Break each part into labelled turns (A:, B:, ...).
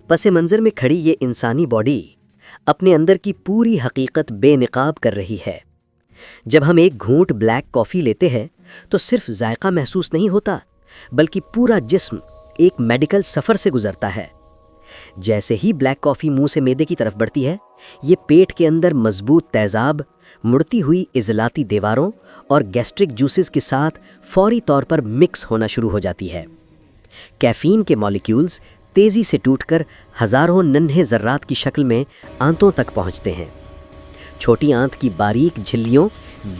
A: پس منظر میں کھڑی یہ انسانی باڈی اپنے اندر کی پوری حقیقت بے نقاب کر رہی ہے۔ جب ہم ایک گھونٹ بلیک کافی لیتے ہیں تو صرف ذائقہ محسوس نہیں ہوتا، بلکہ پورا جسم ایک میڈیکل سفر سے گزرتا ہے۔ جیسے ہی بلیک کافی منہ سے معدے کی طرف بڑھتی ہے، یہ پیٹ کے اندر مضبوط تیزاب، مڑتی ہوئی عضلاتی دیواروں اور گیسٹرک جوسز کے ساتھ فوری طور پر مکس ہونا شروع ہو جاتی ہے۔ کیفین کے مالیکیولز تیزی سے ٹوٹ کر ہزاروں ننھے ذرات کی شکل میں آنتوں تک پہنچتے ہیں۔ چھوٹی آنت کی باریک جھلیوں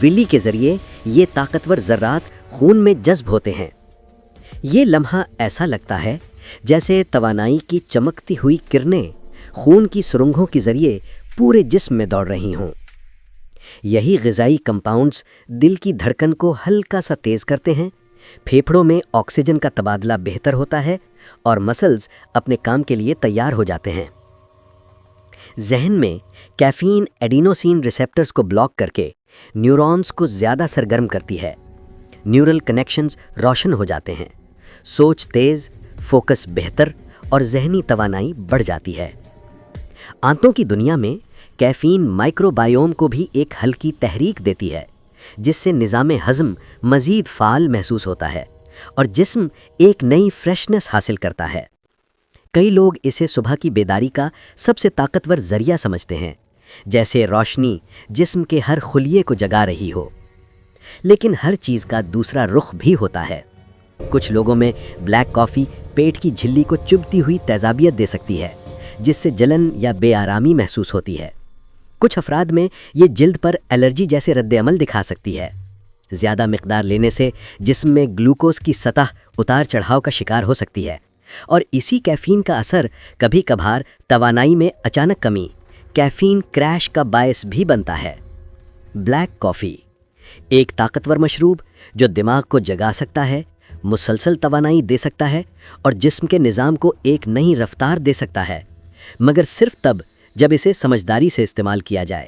A: ولی کے ذریعے یہ طاقتور ذرات خون میں جذب ہوتے ہیں۔ یہ لمحہ ایسا لگتا ہے جیسے توانائی کی چمکتی ہوئی کرنیں خون کی سرنگوں کے ذریعے پورے جسم میں دوڑ رہی ہوں۔ یہی غذائی کمپاؤنڈز دل کی دھڑکن کو ہلکا سا تیز کرتے ہیں، پھیپھڑوں میں آکسیجن کا تبادلہ بہتر ہوتا ہے اور مسلز اپنے کام کے لیے تیار ہو جاتے ہیں۔ ذہن میں کیفین ایڈینوسین ریسیپٹرز کو بلاک کر کے نیورونز کو زیادہ سرگرم کرتی ہے۔ نیورل کنیکشنز روشن ہو جاتے ہیں، سوچ تیز، فوکس بہتر اور ذہنی توانائی بڑھ جاتی ہے۔ آنتوں کی دنیا میں کیفین مائکرو بائیوم کو بھی ایک ہلکی تحریک دیتی ہے، جس سے نظام ہضم مزید فعال محسوس ہوتا ہے اور جسم ایک نئی فریشنس حاصل کرتا ہے۔ کئی لوگ اسے صبح کی بیداری کا سب سے طاقتور ذریعہ سمجھتے ہیں، جیسے روشنی جسم کے ہر خلیے کو جگا رہی ہو۔ لیکن ہر چیز کا دوسرا رخ بھی ہوتا ہے۔ کچھ لوگوں میں بلیک کافی پیٹ کی جھلی کو چبھتی ہوئی تیزابیت دے سکتی ہے، جس سے جلن یا بے آرامی محسوس ہوتی ہے۔ کچھ افراد میں یہ جلد پر الرجی جیسے رد عمل دکھا سکتی ہے۔ زیادہ مقدار لینے سے جسم میں گلوکوز کی سطح اتار چڑھاؤ کا شکار ہو سکتی ہے، اور اسی کیفین کا اثر کبھی کبھار توانائی میں اچانک کمی، کیفین کریش کا باعث بھی بنتا ہے۔ بلیک کافی ایک طاقتور مشروب جو دماغ کو جگا سکتا ہے، مسلسل توانائی دے سکتا ہے اور جسم کے نظام کو ایک نئی رفتار دے سکتا ہے، مگر صرف تب جب اسے سمجھداری سے استعمال کیا جائے۔